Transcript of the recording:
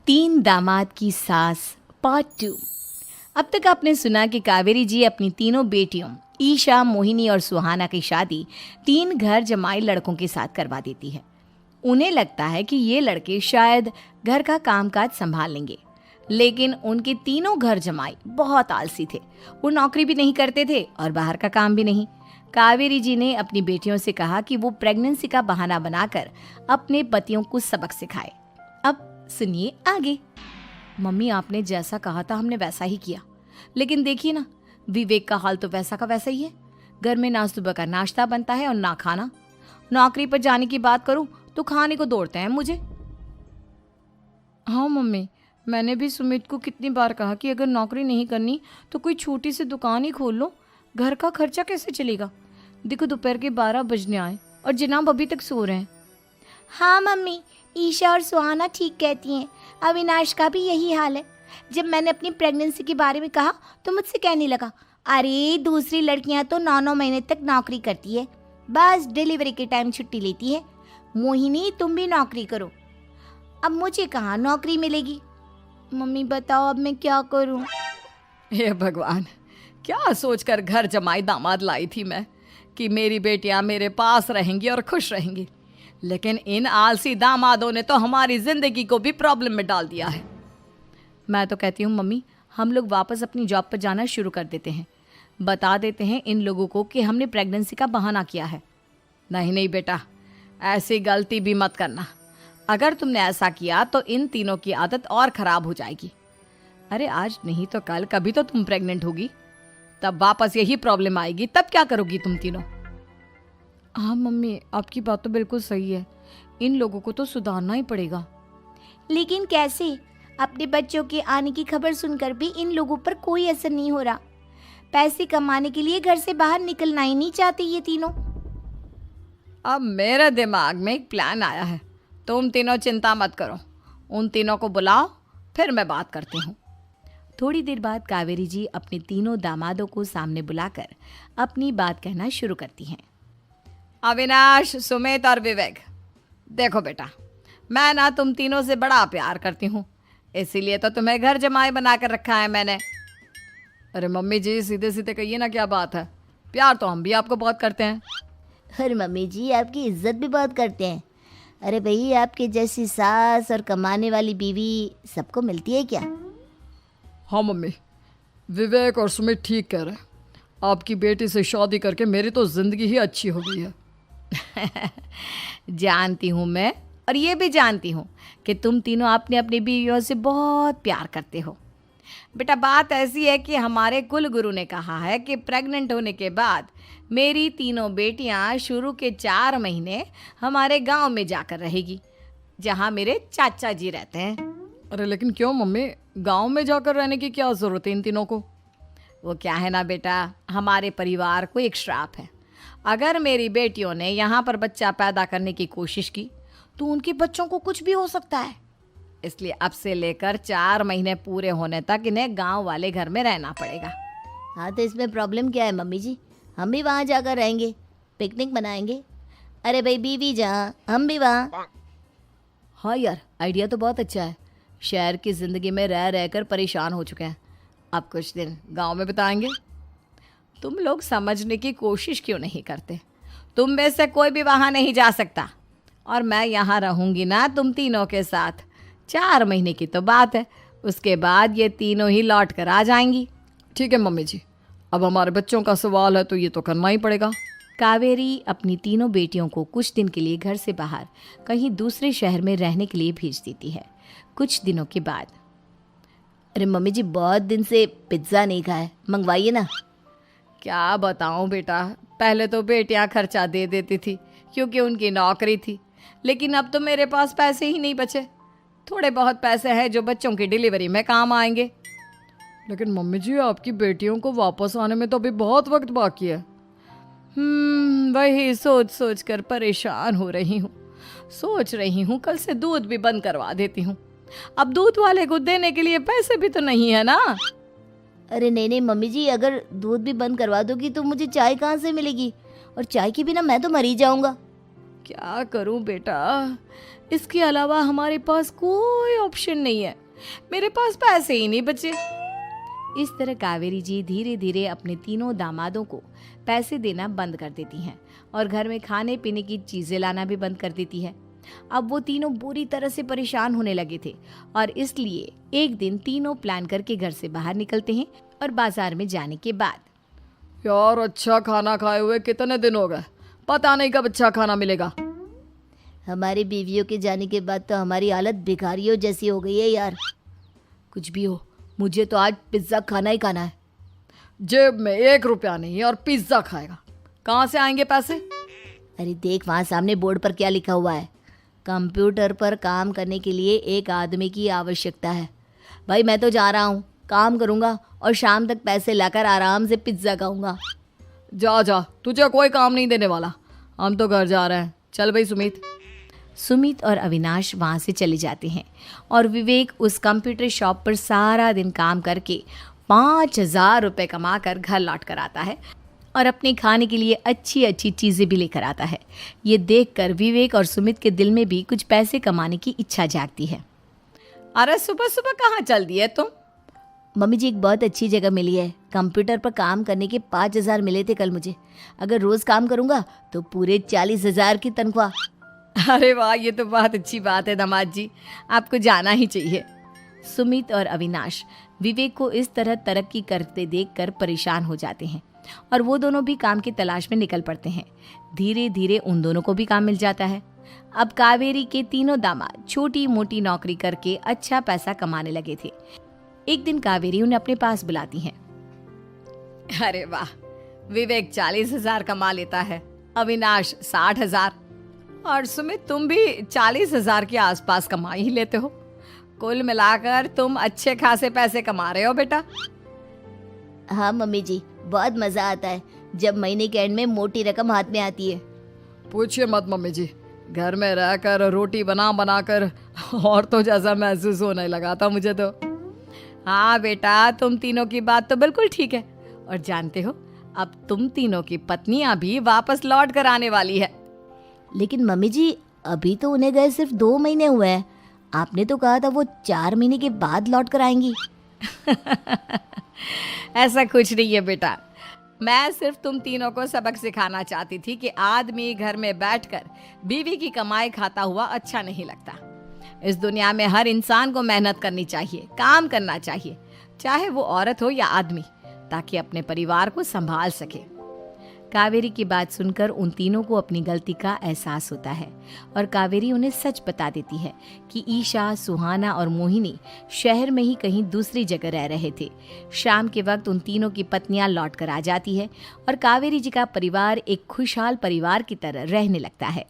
तीन दामाद की सास पार्ट 2। अब तक आपने सुना कि कावेरी जी अपनी तीनों बेटियों ईशा, मोहिनी और सुहाना की शादी तीन घर जमाई लड़कों के साथ करवा देती है। उन्हें लगता है कि ये लड़के शायद घर का कामकाज संभाल लेंगे, लेकिन उनके तीनों घर जमाई बहुत आलसी थे। वो नौकरी भी नहीं करते थे और बाहर का काम भी नहीं। कावेरी जी ने अपनी बेटियों से कहा कि वो प्रेगनेंसी का बहाना बनाकर अपने पतियों को सबक सिखाए। अब सुनिए आगे। मम्मी, आपने जैसा कहा था हमने वैसा ही किया, लेकिन देखिए ना, विवेक का हाल तो वैसा का वैसा ही है। घर में ना सुबह का नाश्ता बनता है और ना खाना। नौकरी पर जाने की बात करूं तो खाने को दौड़ते हैं मुझे। हाँ मम्मी, मैंने भी सुमित को कितनी बार कहा कि अगर नौकरी नहीं करनी तो कोई छोटी सी दुकान ही खोल लो, घर का खर्चा कैसे चलेगा। देखो दोपहर के 12 बजने आए और जनाब अभी तक सो रहे हैं। हाँ मम्मी, ईशा और सुहाना ठीक कहती हैं। अविनाश का भी यही हाल है। जब मैंने अपनी प्रेगनेंसी के बारे में कहा तो मुझसे कहने लगा, अरे दूसरी लड़कियां तो 9-9 महीने तक नौकरी करती है, बस डिलीवरी के टाइम छुट्टी लेती है। मोहिनी, तुम भी नौकरी करो। अब मुझे कहाँ नौकरी मिलेगी। मम्मी बताओ अब मैं क्या करूँ। हे भगवान, क्या सोचकर घर जमाई दामाद लाई थी मैं कि मेरी बेटियां मेरे पास रहेंगी और खुश रहेंगी, लेकिन इन आलसी दामादों ने तो हमारी जिंदगी को भी प्रॉब्लम में डाल दिया है। मैं तो कहती हूँ मम्मी, हम लोग वापस अपनी जॉब पर जाना शुरू कर देते हैं। बता देते हैं इन लोगों को कि हमने प्रेगनेंसी का बहाना किया है। नहीं नहीं बेटा, ऐसी गलती भी मत करना। अगर तुमने ऐसा किया तो इन तीनों की आदत और ख़राब हो जाएगी। अरे आज नहीं तो कल कभी तो तुम प्रेग्नेंट होगी, तब वापस यही प्रॉब्लम आएगी। तब क्या करोगी तुम तीनों। हाँ मम्मी, आपकी बात तो बिल्कुल सही है। इन लोगों को तो सुधारना ही पड़ेगा। लेकिन कैसे? अपने बच्चों के आने की खबर सुनकर भी इन लोगों पर कोई असर नहीं हो रहा। पैसे कमाने के लिए घर से बाहर निकलना ही नहीं चाहते ये तीनों। अब मेरे दिमाग में एक प्लान आया है। तुम तीनों चिंता मत करो, उन तीनों को बुलाओ, फिर मैं बात करती हूँ। थोड़ी देर बाद कावेरी जी अपने तीनों दामादों को सामने बुलाकर अपनी बात कहना शुरू करती हैं। अविनाश, सुमित और विवेक, देखो बेटा, मैं ना तुम तीनों से बड़ा प्यार करती हूँ, इसीलिए तो तुम्हें घर जमाई बना कर रखा है मैंने। अरे मम्मी जी, सीधे सीधे कहिए ना, क्या बात है। प्यार तो हम भी आपको बहुत करते हैं। अरे मम्मी जी, आपकी इज्जत भी बहुत करते हैं। अरे भाई, आपके जैसी सास और कमाने वाली बीवी सबको मिलती है क्या? हाँ मम्मी, विवेक और सुमित ठीक कह रहे हैं। आपकी बेटी से शादी करके मेरी तो ज़िंदगी ही अच्छी हो गई है। जानती हूँ मैं, और ये भी जानती हूँ कि तुम तीनों अपने अपनी बीवियों से बहुत प्यार करते हो। बेटा, बात ऐसी है कि हमारे कुल गुरु ने कहा है कि प्रेग्नेंट होने के बाद मेरी तीनों बेटियाँ शुरू के 4 महीने हमारे गांव में जाकर रहेगी, जहाँ मेरे चाचा जी रहते हैं। अरे लेकिन क्यों मम्मी, गांव में जाकर रहने की क्या ज़रूरत है इन तीनों को। वो क्या है ना बेटा, हमारे परिवार को एक श्राप है। अगर मेरी बेटियों ने यहाँ पर बच्चा पैदा करने की कोशिश की तो उनके बच्चों को कुछ भी हो सकता है। इसलिए अब से लेकर 4 महीने पूरे होने तक इन्हें गांव वाले घर में रहना पड़ेगा। हाँ तो इसमें प्रॉब्लम क्या है मम्मी जी? हम भी वहाँ जाकर रहेंगे, पिकनिक मनाएंगे। अरे भाई, बीवी जहाँ हम भी वहाँ। हाँ यार, आइडिया तो बहुत अच्छा है। शहर की ज़िंदगी में रह रहकर परेशान हो चुके हैं, अब कुछ दिन गांव में बिताएंगे। तुम लोग समझने की कोशिश क्यों नहीं करते। तुम में से कोई भी वहाँ नहीं जा सकता, और मैं यहाँ रहूँगी ना तुम तीनों के साथ। 4 महीने की तो बात है, उसके बाद ये तीनों ही लौट कर आ जाएंगी। ठीक है मम्मी जी, अब हमारे बच्चों का सवाल है तो ये तो करना ही पड़ेगा। कावेरी अपनी तीनों बेटियों को कुछ दिन के लिए घर से बाहर कहीं दूसरे शहर में रहने के लिए भेज देती है। कुछ दिनों के बाद, अरे मम्मी जी, बहुत दिन से पिज्ज़ा नहीं खाया, मंगवाइए ना। क्या बताऊं बेटा, पहले तो बेटियां खर्चा दे देती थी क्योंकि उनकी नौकरी थी, लेकिन अब तो मेरे पास पैसे ही नहीं बचे। थोड़े बहुत पैसे हैं जो बच्चों की डिलीवरी में काम आएंगे। लेकिन मम्मी जी, आपकी बेटियों को वापस आने में तो अभी बहुत वक्त बाकी है। वही सोच सोच कर परेशान हो रही हूँ। सोच रही हूँ कल से दूध भी बंद करवा देती हूँ। अब दूध वाले को देने के लिए पैसे भी तो नहीं है ना। अरे नहीं नहीं मम्मी जी, अगर दूध भी बंद करवा दोगी तो मुझे चाय कहाँ से मिलेगी? और चाय के बिना मैं तो मर ही जाऊंगा। क्या करूं बेटा, इसके अलावा हमारे पास कोई ऑप्शन नहीं है, मेरे पास पैसे ही नहीं बचे। इस तरह कावेरी जी धीरे धीरे अपने तीनों दामादों को पैसे देना बंद कर देती हैं और घर में खाने पीने की चीजें लाना भी बंद कर देती है। अब वो तीनों बुरी तरह से परेशान होने लगे थे और इसलिए एक दिन तीनों प्लान करके घर से बाहर निकलते हैं और बाजार में जाने के बाद यार अच्छा खाना खाए हुए कितने दिन हो गए, पता नहीं कब अच्छा खाना मिलेगा। हमारी बीवियों के जाने के बाद तो हमारी हालत भिखारियों जैसी हो गई है यार। कुछ भी हो, मुझे तो आज पिज्ज़ा खाना ही खाना है। जेब में 1 रुपया नहीं और पिज्जा खाएगा, कहाँ से आएंगे पैसे? अरे देख वहाँ सामने बोर्ड पर क्या लिखा हुआ है, कंप्यूटर पर काम करने के लिए एक आदमी की आवश्यकता है। भाई मैं तो जा रहा हूँ, काम करूँगा और शाम तक पैसे लाकर आराम से पिज्ज़ा खाऊंगा। जा जा, तुझे कोई काम नहीं देने वाला, हम तो घर जा रहे हैं। चल भाई सुमित। सुमित और अविनाश वहाँ से चले जाते हैं और विवेक उस कंप्यूटर शॉप पर सारा दिन काम करके 5,000 रुपये कमा कर घर लौट कर आता है और अपने खाने के लिए अच्छी अच्छी चीज़ें भी लेकर आता है। ये देखकर विवेक और सुमित के दिल में भी कुछ पैसे कमाने की इच्छा जागती है। अरे सुबह सुबह कहाँ चल दिए तुम? मम्मी जी एक बहुत अच्छी जगह मिली है, कंप्यूटर पर काम करने के 5,000 मिले थे कल मुझे। अगर रोज़ काम करूँगा तो पूरे 40,000 की तनख्वाह। अरे वाह, ये तो बहुत अच्छी बात है दामाद जी, आपको जाना ही चाहिए। सुमित और अविनाश विवेक को इस तरह तरक्की करते देखकर परेशान हो जाते हैं और वो दोनों भी काम की तलाश में निकल पड़ते हैं। धीरे धीरे उन दोनों को भी काम मिल जाता है। अब कावेरी के तीनों दामाद छोटी मोटी नौकरी करके अच्छा पैसा कमाने लगे थे। एक दिन कावेरी उन्हें अपने पास बुलाती हैं। अरे वाह, विवेक 40,000 कमा लेता है, अविनाश 60,000 और सुमित तुम भी 40,000 के आसपास कमा ही लेते हो। कुल मिलाकर तुम अच्छे खासे पैसे कमा रहे हो बेटा। हाँ मम्मी जी, बहुत मज़ा आता है जब महीने के एंड में मोटी रकम हाथ में आती है। पूछिए मत मम्मी जी, घर में रहकर रोटी बना बना कर और तो जैसा महसूस होने लगा था मुझे तो। हाँ बेटा, तुम तीनों की बात तो बिल्कुल ठीक है और जानते हो अब तुम तीनों की पत्नियां भी वापस लौट कर आने वाली है। लेकिन मम्मी जी अभी तो उन्हें गए सिर्फ 2 महीने हुए हैं, आपने तो कहा था वो 4 महीने के बाद लौट कर आएंगी। ऐसा कुछ नहीं है बेटा, मैं सिर्फ तुम तीनों को सबक सिखाना चाहती थी कि आदमी घर में बैठकर बीवी की कमाई खाता हुआ अच्छा नहीं लगता। इस दुनिया में हर इंसान को मेहनत करनी चाहिए, काम करना चाहिए, चाहे वो औरत हो या आदमी, ताकि अपने परिवार को संभाल सके। कावेरी की बात सुनकर उन तीनों को अपनी गलती का एहसास होता है और कावेरी उन्हें सच बता देती है कि ईशा, सुहाना और मोहिनी शहर में ही कहीं दूसरी जगह रह रहे थे। शाम के वक्त उन तीनों की पत्नियां लौट कर आ जाती है और कावेरी जी का परिवार एक खुशहाल परिवार की तरह रहने लगता है।